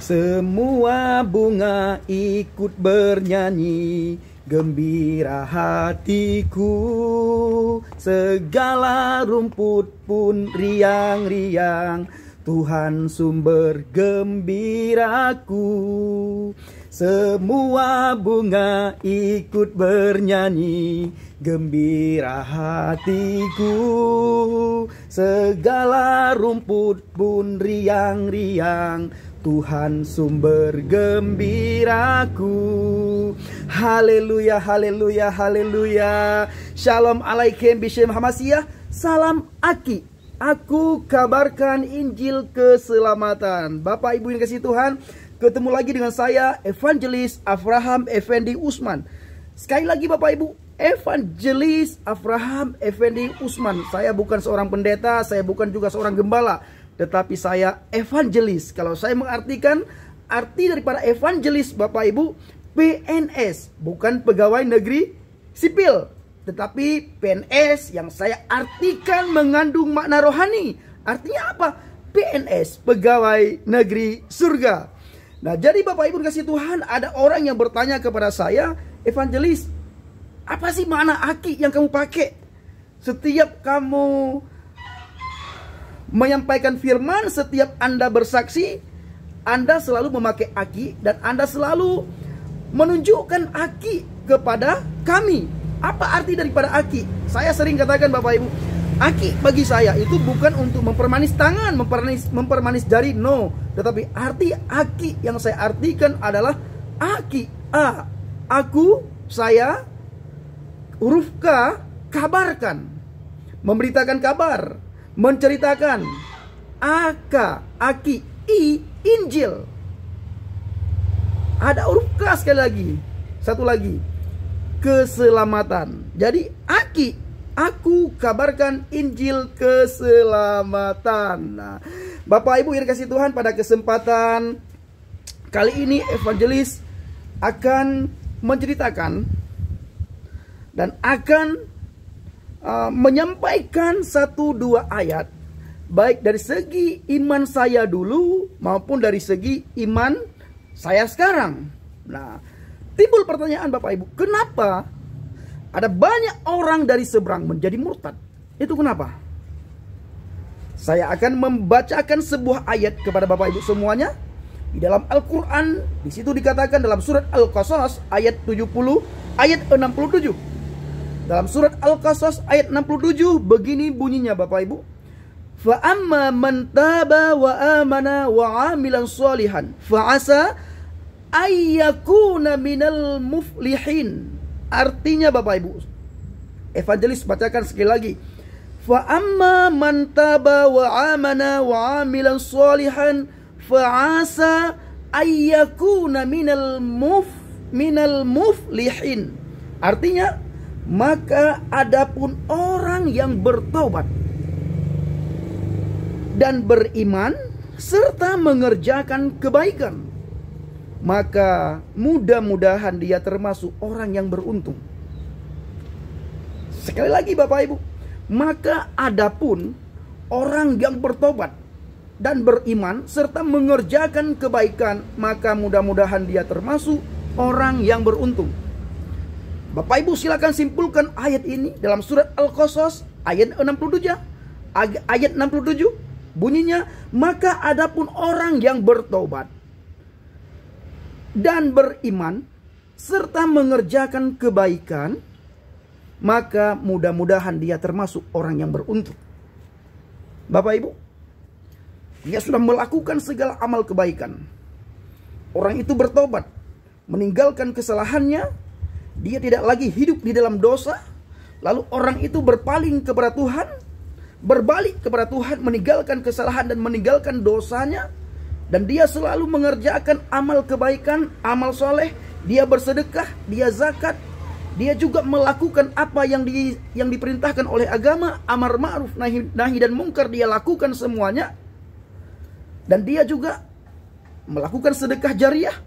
Semua bunga ikut bernyanyi, gembira hatiku. Segala rumput pun riang-riang, Tuhan sumber gembiraku. Semua bunga ikut bernyanyi, gembira hatiku. Segala rumput pun riang-riang, Tuhan sumber gembiraku. Haleluya, haleluya, haleluya. Shalom alaikum bishem hamasiyah. Salam Aki. Aku kabarkan Injil keselamatan. Bapak Ibu yang kasih Tuhan, ketemu lagi dengan saya, Evangelis Avraham Effendi Usman. Sekali lagi Bapak Ibu, Evangelis Avraham Effendi Usman. Saya bukan seorang pendeta, saya bukan juga seorang gembala, tetapi saya evangelis. Kalau saya mengartikan arti daripada evangelis Bapak Ibu, PNS, bukan pegawai negeri sipil, tetapi PNS yang saya artikan mengandung makna rohani. Artinya apa? PNS, pegawai negeri surga. Nah, jadi Bapak Ibu kasih Tuhan, ada orang yang bertanya kepada saya, evangelis, apa sih makna aki yang kamu pakai? Setiap kamu menyampaikan firman, setiap Anda bersaksi, Anda selalu memakai aki, dan Anda selalu menunjukkan aki kepada kami. Apa arti daripada aki? Saya sering katakan Bapak Ibu, aki bagi saya itu bukan untuk mempermanis tangan, mempermanis jari, no. Tetapi arti aki yang saya artikan adalah aki, A, aku, saya, huruf K, kabarkan, memberitakan kabar, menceritakan. Aka, aki, I, Injil. Ada huruf K sekali lagi. Satu lagi, keselamatan. Jadi aki, aku kabarkan Injil keselamatan. Nah, Bapak Ibu yang dikasih Tuhan, pada kesempatan kali ini evangelis akan menceritakan dan akan menyampaikan 1-2 ayat, baik dari segi iman saya dulu maupun dari segi iman saya sekarang. Nah, timbul pertanyaan Bapak Ibu, kenapa ada banyak orang dari seberang menjadi murtad? Itu kenapa? Saya akan membacakan sebuah ayat kepada Bapak Ibu semuanya di dalam Al-Quran. Di situ dikatakan dalam surat Al-Qasas ayat 70, ayat 67. Dalam surat Al-Qasas ayat 67 begini bunyinya Bapak Ibu. Fa amma man taba wa amana wa amilan sholihan fa asa ayyakuna minal muflihin. Artinya Bapak Ibu, evangelis bacakan sekali lagi. Fa amma man taba wa amana wa amilan sholihan fa asa ayyakuna minal muflihin. Artinya, maka adapun orang yang bertobat dan beriman serta mengerjakan kebaikan, maka mudah-mudahan dia termasuk orang yang beruntung. Sekali lagi Bapak Ibu, maka adapun orang yang bertobat dan beriman serta mengerjakan kebaikan, maka mudah-mudahan dia termasuk orang yang beruntung. Bapak Ibu silakan simpulkan ayat ini dalam surat Al-Qasas ayat 67. Ayat 67 bunyinya, maka adapun orang yang bertobat dan beriman serta mengerjakan kebaikan, maka mudah-mudahan dia termasuk orang yang beruntung. Bapak Ibu, dia sudah melakukan segala amal kebaikan. Orang itu bertobat, meninggalkan kesalahannya, dia tidak lagi hidup di dalam dosa. Lalu orang itu berpaling kepada Tuhan, berbalik kepada Tuhan, meninggalkan kesalahan dan meninggalkan dosanya, dan dia selalu mengerjakan amal kebaikan, amal soleh. Dia bersedekah, dia zakat, dia juga melakukan apa yang diperintahkan oleh agama, amar ma'ruf nahi dan mungkar, dia lakukan semuanya. Dan dia juga melakukan sedekah jariah.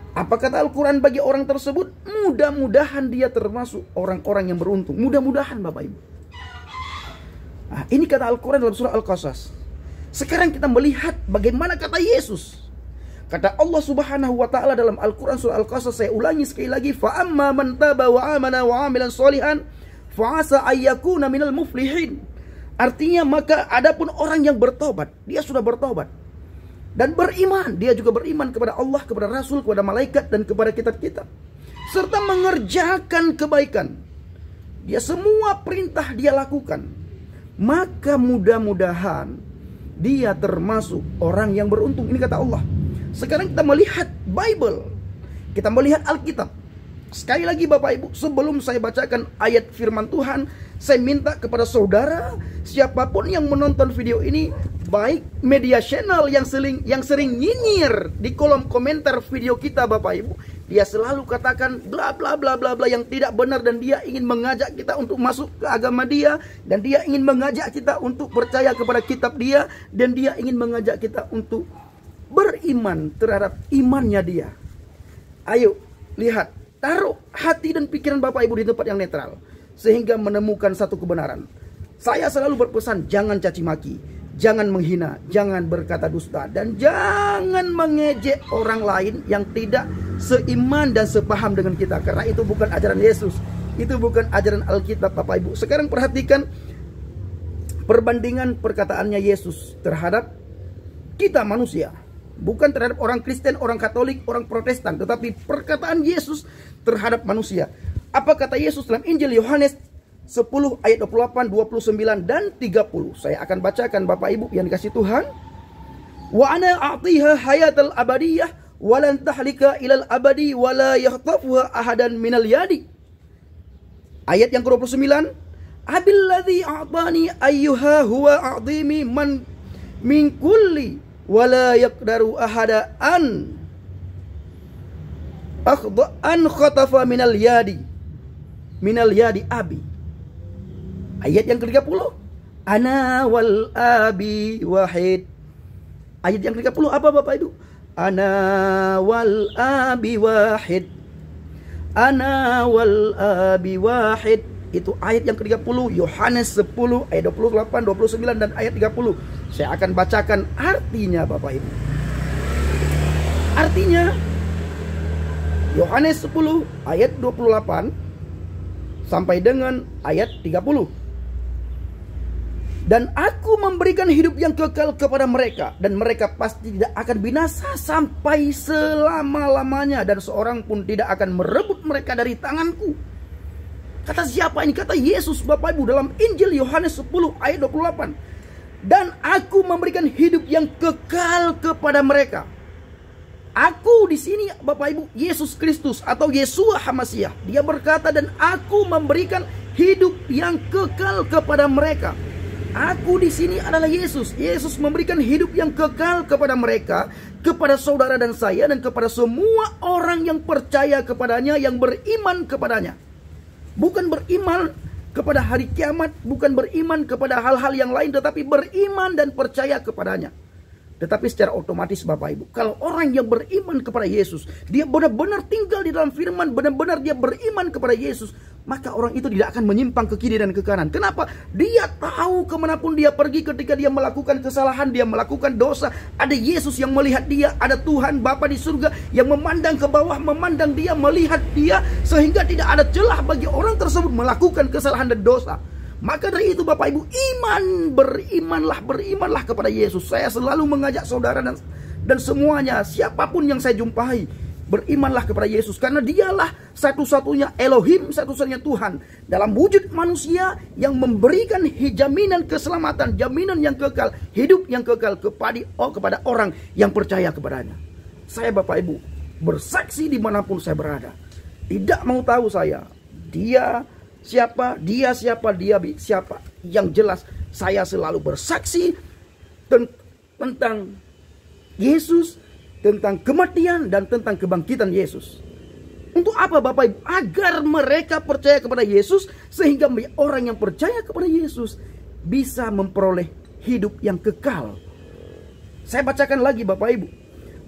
Apa kata Al-Quran bagi orang tersebut? Mudah-mudahan dia termasuk orang-orang yang beruntung. Mudah-mudahan Bapak Ibu. Nah, ini kata Al-Quran dalam surah Al-Qasas. Sekarang kita melihat bagaimana kata Yesus. Kata Allah Subhanahu wa taala dalam Al-Qur'an surah Al-Qasas, saya ulangi sekali lagi, fa amma man taba wa amana wa amilan sholihan fa asa ayyakuna minal muflihin. Artinya, maka adapun orang yang bertobat, dia sudah bertobat dan beriman, dia juga beriman kepada Allah, kepada Rasul, kepada malaikat, dan kepada kitab-kitab, serta mengerjakan kebaikan. Dia semua perintah dia lakukan. Maka mudah-mudahan dia termasuk orang yang beruntung. Ini kata Allah. Sekarang kita melihat Bible, kita melihat Alkitab. Sekali lagi Bapak Ibu, sebelum saya bacakan ayat firman Tuhan, saya minta kepada saudara, siapapun yang menonton video ini, baik media channel yang sering nyinyir di kolom komentar video kita Bapak Ibu, dia selalu katakan bla bla bla bla bla yang tidak benar, dan dia ingin mengajak kita untuk masuk ke agama dia, dan dia ingin mengajak kita untuk percaya kepada kitab dia, dan dia ingin mengajak kita untuk beriman terhadap imannya dia. Ayo lihat, taruh hati dan pikiran Bapak Ibu di tempat yang netral, sehingga menemukan satu kebenaran. Saya selalu berpesan, jangan caci maki, jangan menghina, jangan berkata dusta, dan jangan mengejek orang lain yang tidak seiman dan sepaham dengan kita. Karena itu bukan ajaran Yesus, itu bukan ajaran Alkitab Bapak Ibu. Sekarang perhatikan perbandingan perkataannya Yesus terhadap kita manusia. Bukan terhadap orang Kristen, orang Katolik, orang Protestan, tetapi perkataan Yesus terhadap manusia. Apa kata Yesus dalam Injil Yohanes 10 ayat 28, 29 dan 30? Saya akan bacakan Bapak Ibu yang dikasih Tuhan. Wa ana a'tiha hayatal abadiyah walan tahlika ilal abadi wala yakhtafuha ahadan minal yadi. Ayat yang ke-29, abilladzi a'tani ayyuha huwa a'dimi man min kulli wala yaqdaru ahada an khatafa minal yadi abi. Ayat yang ke-30, ana wal abi wahid. Ayat yang ke-30 apa Bapak Ibu? Ana wal abi wahid. Ana wal abi wahid. Itu ayat yang ke-30, Yohanes 10 ayat 28, 29 dan ayat 30. Saya akan bacakan artinya Bapak Ibu. Artinya Yohanes 10 ayat 28 sampai dengan ayat 30. Dan aku memberikan hidup yang kekal kepada mereka, dan mereka pasti tidak akan binasa sampai selama-lamanya, dan seorang pun tidak akan merebut mereka dari tanganku. Kata siapa ini? Kata Yesus Bapak Ibu dalam Injil Yohanes 10 ayat 28. Dan aku memberikan hidup yang kekal kepada mereka. Aku di sini Bapak Ibu, Yesus Kristus atau Yeshua HaMashiach, dia berkata, dan aku memberikan hidup yang kekal kepada mereka. Aku di sini adalah Yesus. Yesus memberikan hidup yang kekal kepada mereka, kepada saudara dan saya, dan kepada semua orang yang percaya kepadanya, yang beriman kepadanya. Bukan beriman kepada hari kiamat, bukan beriman kepada hal-hal yang lain, tetapi beriman dan percaya kepadanya. Tetapi secara otomatis Bapak Ibu, kalau orang yang beriman kepada Yesus, dia benar-benar tinggal di dalam firman, benar-benar dia beriman kepada Yesus, maka orang itu tidak akan menyimpang ke kiri dan ke kanan. Kenapa? Dia tahu kemanapun dia pergi ketika dia melakukan kesalahan, dia melakukan dosa, ada Yesus yang melihat dia, ada Tuhan Bapa di surga yang memandang ke bawah, memandang dia, melihat dia, sehingga tidak ada celah bagi orang tersebut melakukan kesalahan dan dosa. Maka dari itu Bapak Ibu, berimanlah kepada Yesus. Saya selalu mengajak saudara dan semuanya, siapapun yang saya jumpai, berimanlah kepada Yesus. Karena dialah satu-satunya Elohim, satu-satunya Tuhan dalam wujud manusia yang memberikan jaminan keselamatan, jaminan yang kekal, hidup yang kekal kepada orang yang percaya kepadanya. Saya Bapak Ibu bersaksi dimanapun saya berada. Tidak mau tahu saya, dia siapa, dia siapa, dia siapa. Yang jelas saya selalu bersaksi tentang Yesus, tentang kematian dan tentang kebangkitan Yesus. Untuk apa Bapak Ibu? Agar mereka percaya kepada Yesus, sehingga orang yang percaya kepada Yesus bisa memperoleh hidup yang kekal. Saya bacakan lagi Bapak Ibu.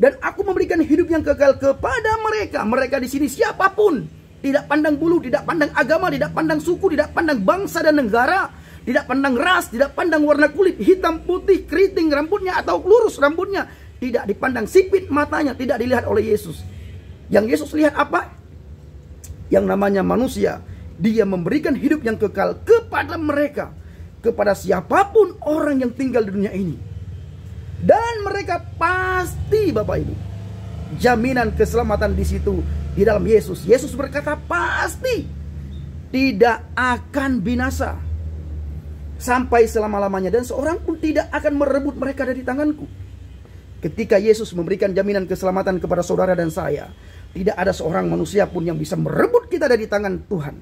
Dan aku memberikan hidup yang kekal kepada mereka. Mereka di sini siapapun, tidak pandang bulu, tidak pandang agama, tidak pandang suku, tidak pandang bangsa dan negara. tidak pandang ras, tidak pandang warna kulit, hitam, putih, keriting rambutnya atau lurus rambutnya, tidak dipandang sipit matanya, tidak dilihat oleh Yesus. Yang Yesus lihat apa? Yang namanya manusia. Dia memberikan hidup yang kekal kepada mereka, kepada siapapun orang yang tinggal di dunia ini. Dan mereka pasti, Bapak Ibu, jaminan keselamatan di situ di dalam Yesus. Yesus berkata pasti tidak akan binasa sampai selama-lamanya, dan seorang pun tidak akan merebut mereka dari tanganku. Ketika Yesus memberikan jaminan keselamatan kepada saudara dan saya, tidak ada seorang manusia pun yang bisa merebut kita dari tangan Tuhan,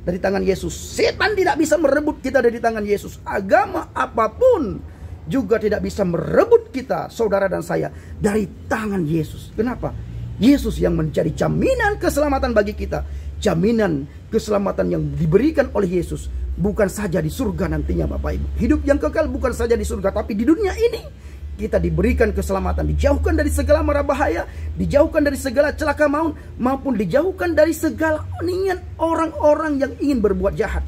dari tangan Yesus. Setan tidak bisa merebut kita dari tangan Yesus. Agama apapun juga tidak bisa merebut kita, saudara dan saya, dari tangan Yesus. Kenapa? Yesus yang menjadi jaminan keselamatan bagi kita. Jaminan keselamatan yang diberikan oleh Yesus, bukan saja di surga nantinya, Bapak Ibu. Hidup yang kekal bukan saja di surga, tapi di dunia ini kita diberikan keselamatan, dijauhkan dari segala mara bahaya, dijauhkan dari segala celaka maut, maupun dijauhkan dari segala niat orang-orang yang ingin berbuat jahat.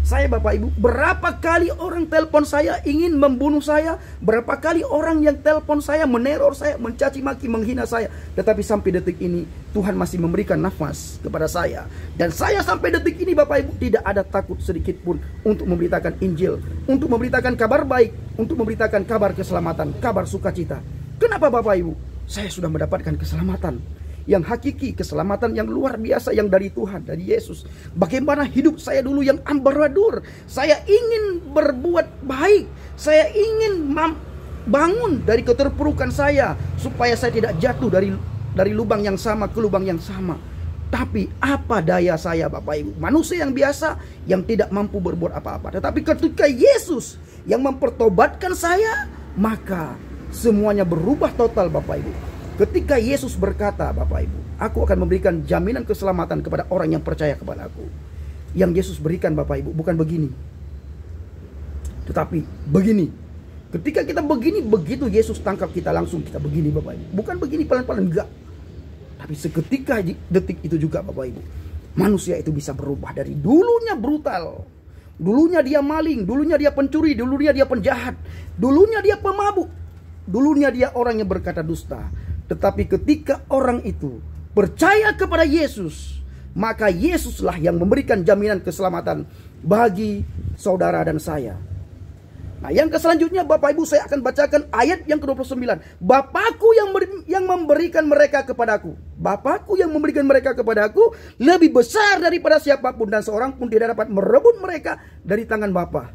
Saya, Bapak Ibu, berapa kali orang telepon saya ingin membunuh saya, berapa kali orang yang telepon saya meneror saya, mencaci maki, menghina saya, tetapi sampai detik ini Tuhan masih memberikan nafas kepada saya, dan saya sampai detik ini, Bapak Ibu, tidak ada takut sedikit pun untuk memberitakan Injil, untuk memberitakan kabar baik, untuk memberitakan kabar keselamatan, kabar sukacita. Kenapa, Bapak Ibu? Saya sudah mendapatkan keselamatan yang hakiki, keselamatan yang luar biasa yang dari Tuhan, dari Yesus. Bagaimana hidup saya dulu yang ambaradul, saya ingin berbuat baik, saya ingin bangun dari keterpurukan saya, supaya saya tidak jatuh dari lubang yang sama ke lubang yang sama. Tapi apa daya saya, Bapak Ibu, manusia yang biasa yang tidak mampu berbuat apa-apa. Tetapi ketika Yesus yang mempertobatkan saya, maka semuanya berubah total, Bapak Ibu. Ketika Yesus berkata, Bapak Ibu, aku akan memberikan jaminan keselamatan kepada orang yang percaya kepada aku. Yang Yesus berikan, Bapak Ibu, bukan begini, tetapi begini. Ketika kita begini, begitu Yesus tangkap kita langsung kita begini, Bapak Ibu. Bukan begini pelan-pelan, enggak. Tapi seketika detik itu juga, Bapak Ibu, manusia itu bisa berubah dari dulunya brutal, dulunya dia maling, dulunya dia pencuri, dulunya dia penjahat, dulunya dia pemabuk, dulunya dia orang yang berkata dusta. Tetapi ketika orang itu percaya kepada Yesus, maka Yesuslah yang memberikan jaminan keselamatan bagi saudara dan saya. Nah, yang selanjutnya, Bapak Ibu, saya akan bacakan ayat yang ke-29. Bapakku yang memberikan mereka kepadaku. Bapakku yang memberikan mereka kepadaku lebih besar daripada siapapun, dan seorang pun tidak dapat merebut mereka dari tangan Bapa.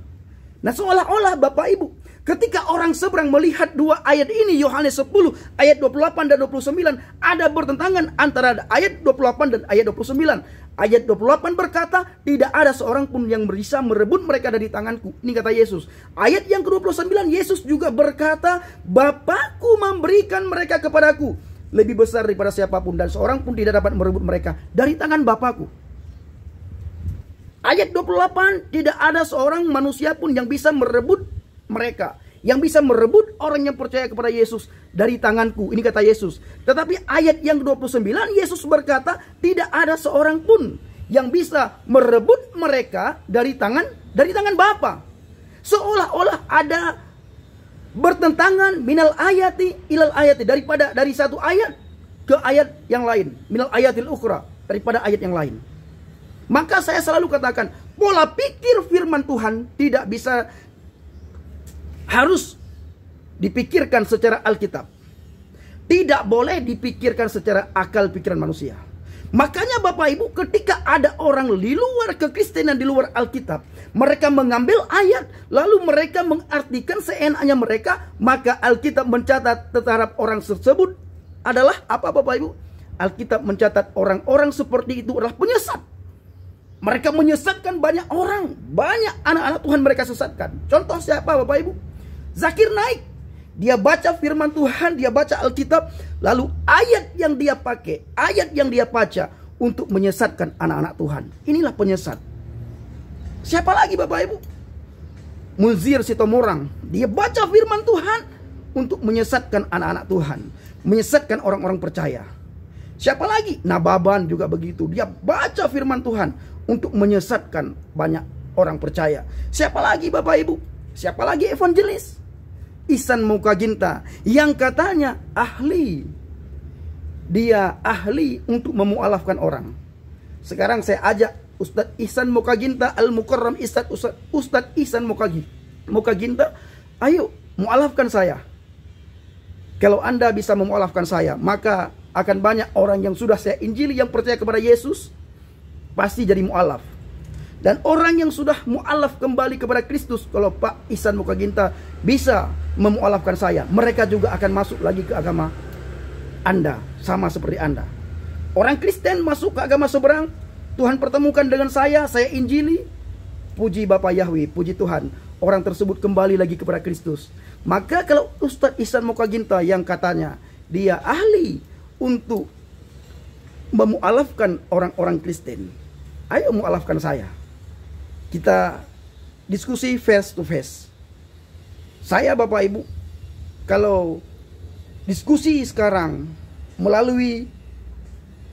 Nah, seolah-olah, Bapak Ibu, ketika orang seberang melihat dua ayat ini, Yohanes 10 ayat 28 dan 29, ada bertentangan antara ayat 28 dan ayat 29. Ayat 28 berkata, tidak ada seorang pun yang bisa merebut mereka dari tanganku. Ini kata Yesus. Ayat yang ke-29, Yesus juga berkata, Bapakku memberikan mereka kepadaku lebih besar daripada siapapun, dan seorang pun tidak dapat merebut mereka dari tangan Bapakku. Ayat 28, tidak ada seorang manusia pun yang bisa merebut mereka, yang bisa merebut orang yang percaya kepada Yesus dari tanganku. Ini kata Yesus. Tetapi ayat yang ke-29, Yesus berkata, tidak ada seorang pun yang bisa merebut mereka dari tangan Bapa. Seolah-olah ada bertentangan minal ayati ilal ayati, dari satu ayat ke ayat yang lain, minal ayatil ukhra, daripada ayat yang lain. Maka saya selalu katakan, pola pikir firman Tuhan tidak bisa harus dipikirkan secara Alkitab. Tidak boleh dipikirkan secara akal pikiran manusia. Makanya Bapak Ibu, ketika ada orang di luar kekristenan, di luar Alkitab, mereka mengambil ayat lalu mereka mengartikan seenaknya mereka, maka Alkitab mencatat terhadap orang tersebut adalah apa, Bapak Ibu? Alkitab mencatat orang-orang seperti itu adalah penyesat. Mereka menyesatkan banyak orang, banyak anak-anak Tuhan mereka sesatkan. Contoh siapa, Bapak Ibu? Zakir naik, dia baca firman Tuhan, dia baca Alkitab, lalu ayat yang dia pakai, ayat yang dia baca untuk menyesatkan anak-anak Tuhan. Inilah penyesat. Siapa lagi, Bapak Ibu? Mulzir Sitomorang, dia baca firman Tuhan untuk menyesatkan anak-anak Tuhan, menyesatkan orang-orang percaya. Siapa lagi? Nababan juga begitu, dia baca firman Tuhan untuk menyesatkan banyak orang percaya. Siapa lagi Bapak Ibu? Siapa lagi evangelis? Ihsan Mokaginta, yang katanya ahli. Dia ahli untuk memualafkan orang. Sekarang saya ajak Ustadz Ihsan Mokaginta Al-Mukarram, Ustadz Ihsan Mokaginta, ayo mualafkan saya. Kalau Anda bisa memualafkan saya, maka akan banyak orang yang sudah saya injili yang percaya kepada Yesus, pasti jadi mualaf. Dan orang yang sudah mualaf kembali kepada Kristus, kalau Pak Ihsan Mokaginta bisa memualafkan saya, mereka juga akan masuk lagi ke agama Anda, sama seperti Anda. Orang Kristen masuk ke agama seberang, Tuhan pertemukan dengan saya injili, puji Bapak Yahweh, puji Tuhan, orang tersebut kembali lagi kepada Kristus. Maka kalau Ustadz Ihsan Mokaginta yang katanya dia ahli untuk memualafkan orang-orang Kristen, ayo mualafkan saya. Kita diskusi face to face. Saya Bapak Ibu, kalau diskusi sekarang melalui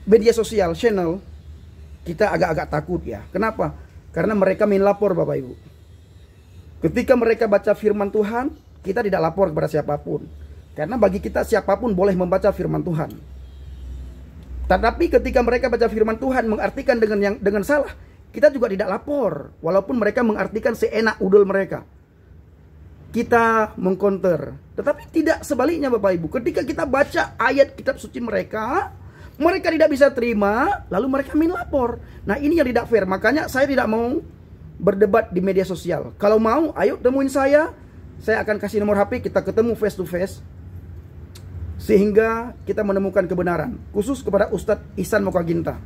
media sosial, channel, kita agak-agak takut ya. Kenapa? Karena mereka main lapor Bapak Ibu. Ketika mereka baca firman Tuhan, kita tidak lapor kepada siapapun. Karena bagi kita siapapun boleh membaca firman Tuhan. Tetapi ketika mereka baca firman Tuhan mengartikan dengan salah, kita juga tidak lapor. Walaupun mereka mengartikan seenak udel mereka, kita mengcounter. Tetapi tidak sebaliknya Bapak Ibu. Ketika kita baca ayat kitab suci mereka tidak bisa terima, lalu mereka main lapor. Nah ini yang tidak fair. Makanya saya tidak mau berdebat di media sosial. Kalau mau, ayo temuin saya akan kasih nomor HP, kita ketemu face to face, sehingga kita menemukan kebenaran. Khusus kepada Ustadz Ihsan Mokaginta.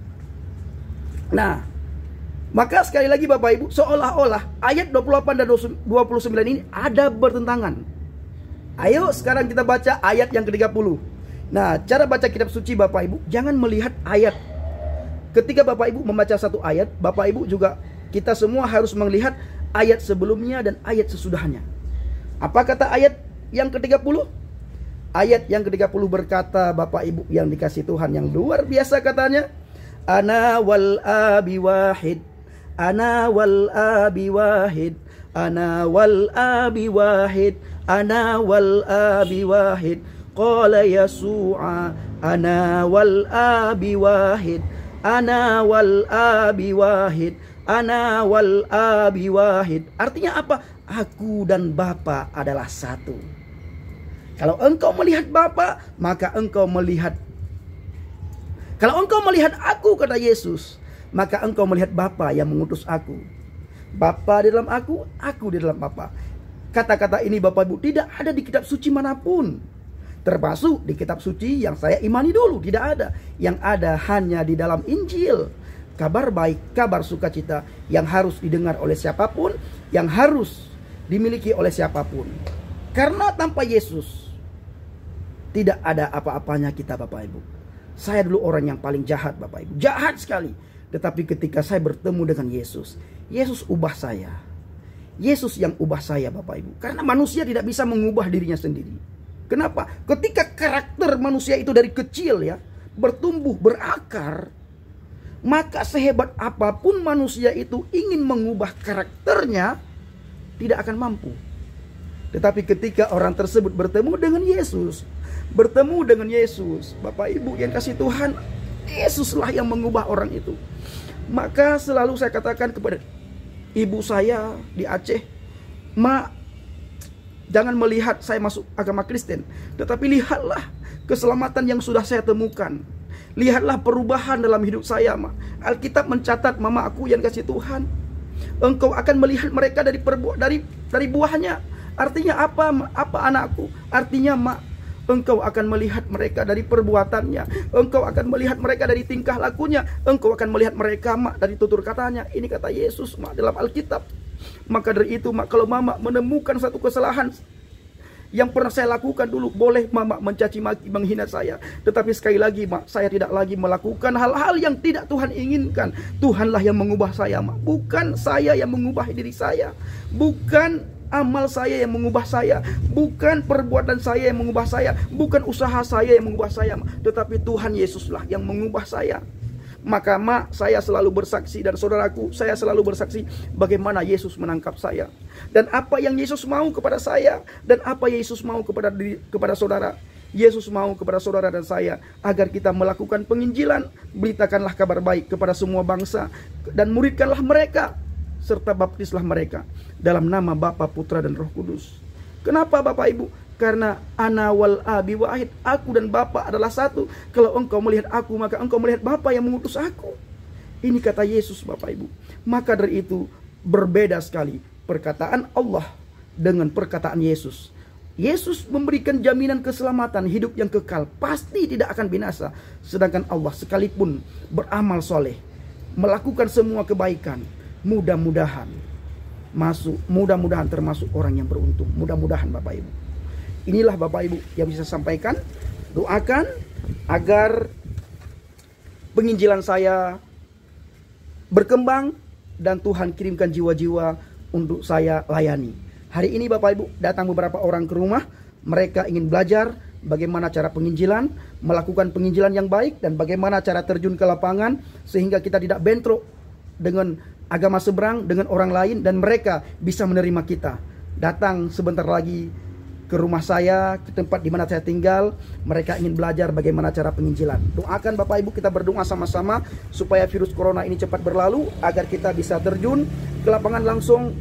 Nah, maka sekali lagi Bapak Ibu, seolah-olah ayat 28 dan 29 ini ada bertentangan. Ayo sekarang kita baca ayat yang ke-30. Nah, cara baca kitab suci Bapak Ibu, jangan melihat ayat. Ketika Bapak Ibu membaca satu ayat, Bapak Ibu juga, kita semua harus melihat ayat sebelumnya dan ayat sesudahnya. Apa kata ayat yang ke-30? Ayat yang ke-30 berkata, Bapak Ibu yang dikasih Tuhan yang luar biasa, katanya, Ana wal abi wahid, Ana wal abi wahid, Ana wal abi wahid, Ana wal abi wahid. Qala Yasu'a, Ana wal abi wahid, Ana wal abi wahid, Ana wal abi wahid. Artinya apa? Aku dan Bapa adalah satu. Kalau engkau melihat Bapa, maka engkau melihat. Kalau engkau melihat aku, kata Yesus, maka engkau melihat Bapa yang mengutus aku. Bapa di dalam aku di dalam Bapa. Kata-kata ini Bapak Ibu tidak ada di kitab suci manapun. Termasuk di kitab suci yang saya imani dulu, tidak ada. Yang ada hanya di dalam Injil. Kabar baik, kabar sukacita yang harus didengar oleh siapapun, yang harus dimiliki oleh siapapun. Karena tanpa Yesus tidak ada apa-apanya kita Bapak Ibu. Saya dulu orang yang paling jahat Bapak Ibu, jahat sekali. Tetapi ketika saya bertemu dengan Yesus, Yesus ubah saya. Yesus yang ubah saya Bapak Ibu. Karena manusia tidak bisa mengubah dirinya sendiri. Kenapa? Ketika karakter manusia itu dari kecil ya, bertumbuh, berakar, maka sehebat apapun manusia itu ingin mengubah karakternya, tidak akan mampu. Tetapi ketika orang tersebut bertemu dengan Yesus, Bapak Ibu yang kasih Tuhan, Yesuslah yang mengubah orang itu. Maka selalu saya katakan kepada ibu saya di Aceh, Ma, jangan melihat saya masuk agama Kristen, tetapi lihatlah keselamatan yang sudah saya temukan. Lihatlah perubahan dalam hidup saya, Ma. Alkitab mencatat, Mama aku yang kasih Tuhan, engkau akan melihat mereka dari buahnya. Artinya apa, Ma? Apa anakku? Artinya, Ma, engkau akan melihat mereka dari perbuatannya. Engkau akan melihat mereka dari tingkah lakunya. Engkau akan melihat mereka, Ma, dari tutur katanya. Ini kata Yesus, Ma, dalam Alkitab. Maka dari itu, Ma, kalau Mama menemukan satu kesalahan yang pernah saya lakukan dulu, boleh Mama mencaci maki, menghina saya. Tetapi sekali lagi, Ma, saya tidak lagi melakukan hal-hal yang tidak Tuhan inginkan. Tuhanlah yang mengubah saya, Ma. Bukan saya yang mengubah diri saya. Bukan amal saya yang mengubah saya. Bukan perbuatan saya yang mengubah saya. Bukan usaha saya yang mengubah saya, Ma. Tetapi Tuhan Yesuslah yang mengubah saya. Maka saya selalu bersaksi, dan saudaraku, saya selalu bersaksi bagaimana Yesus menangkap saya. Dan apa yang Yesus mau kepada saya, dan apa Yesus mau kepada saudara. Yesus mau kepada saudara dan saya agar kita melakukan penginjilan. Beritakanlah kabar baik kepada semua bangsa, dan muridkanlah mereka, serta baptislah mereka dalam nama Bapa, Putra, dan Roh Kudus. Kenapa Bapak Ibu? Karena ana wal abi wahid, aku dan Bapa adalah satu. Kalau engkau melihat aku, maka engkau melihat Bapa yang mengutus aku. Ini kata Yesus Bapak Ibu. Maka dari itu berbeda sekali perkataan Allah dengan perkataan Yesus. Yesus memberikan jaminan keselamatan, hidup yang kekal, pasti tidak akan binasa. Sedangkan Allah sekalipun beramal soleh, melakukan semua kebaikan, mudah-mudahan termasuk orang yang beruntung. Mudah-mudahan Bapak Ibu. Inilah Bapak Ibu yang bisa sampaikan. Doakan agar penginjilan saya berkembang dan Tuhan kirimkan jiwa-jiwa untuk saya layani. Hari ini Bapak Ibu datang beberapa orang ke rumah. Mereka ingin belajar bagaimana cara penginjilan, melakukan penginjilan yang baik, dan bagaimana cara terjun ke lapangan sehingga kita tidak bentrok dengan agama seberang, dengan orang lain, dan mereka bisa menerima kita. Datang sebentar lagi ke rumah saya, ke tempat di mana saya tinggal. Mereka ingin belajar bagaimana cara penginjilan. Doakan Bapak Ibu, kita berdoa sama-sama supaya virus corona ini cepat berlalu, agar kita bisa terjun ke lapangan langsung,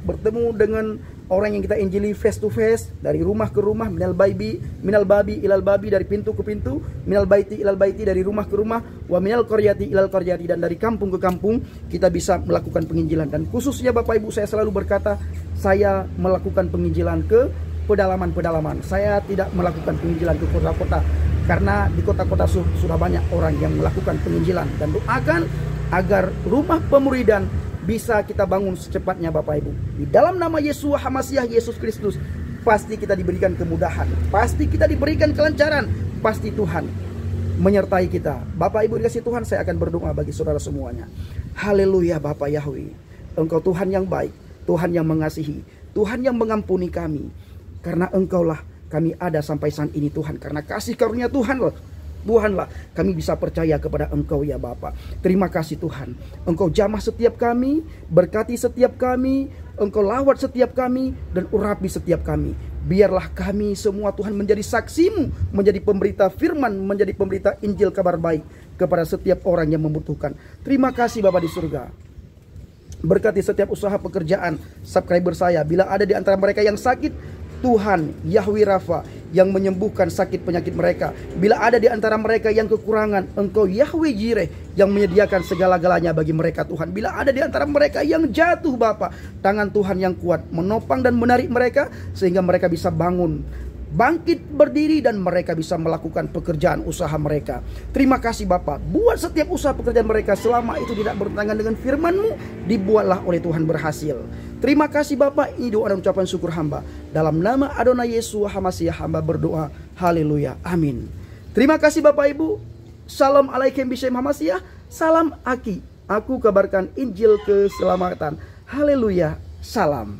bertemu dengan orang yang kita injili face to face, dari rumah ke rumah, minal babi ilal babi, dari pintu ke pintu, minal baiti ilal baiti, dari rumah ke rumah, wa minal qaryati ilal qaryati, dan dari kampung ke kampung kita bisa melakukan penginjilan. Dan khususnya Bapak Ibu, saya selalu berkata, saya melakukan penginjilan ke pedalaman-pedalaman. Saya tidak melakukan penginjilan ke kota-kota, karena di kota-kota sudah banyak orang yang melakukan penginjilan. Dan doakan agar rumah pemuridan bisa kita bangun secepatnya Bapak Ibu. Di dalam nama Yeshua HaMasyiah, Yesus Kristus, pasti kita diberikan kemudahan, pasti kita diberikan kelancaran, pasti Tuhan menyertai kita. Bapak Ibu dikasih Tuhan, saya akan berdoa bagi saudara semuanya. Haleluya Bapak Yahweh, Engkau Tuhan yang baik, Tuhan yang mengasihi, Tuhan yang mengampuni kami. Karena Engkaulah kami ada sampai saat ini Tuhan. Karena kasih karunia Tuhanlah kami bisa percaya kepada Engkau ya Bapa. Terima kasih Tuhan. Engkau jamah setiap kami, berkati setiap kami, Engkau lawat setiap kami, dan urapi setiap kami. Biarlah kami semua Tuhan menjadi saksi-Mu, menjadi pemberita firman, menjadi pemberita Injil kabar baik kepada setiap orang yang membutuhkan. Terima kasih Bapa di surga. Berkati setiap usaha pekerjaan subscriber saya. Bila ada di antara mereka yang sakit, Tuhan Yahweh Rafa yang menyembuhkan sakit penyakit mereka. Bila ada di antara mereka yang kekurangan, Engkau Yahweh Jireh yang menyediakan segala-galanya bagi mereka Tuhan. Bila ada di antara mereka yang jatuh Bapa, tangan Tuhan yang kuat menopang dan menarik mereka sehingga mereka bisa bangun, bangkit berdiri, dan mereka bisa melakukan pekerjaan usaha mereka. Terima kasih Bapa. Buat setiap usaha pekerjaan mereka, selama itu tidak bertentangan dengan firman-Mu, dibuatlah oleh Tuhan berhasil. Terima kasih Bapa. Ini doa dan ucapan syukur hamba. Dalam nama Adonai Yeshua HaMasyiah hamba berdoa. Haleluya. Amin. Terima kasih Bapak Ibu. Salam alaikum bishem HaMasyiah. Salam Aki. Aku kabarkan Injil keselamatan. Haleluya. Salam.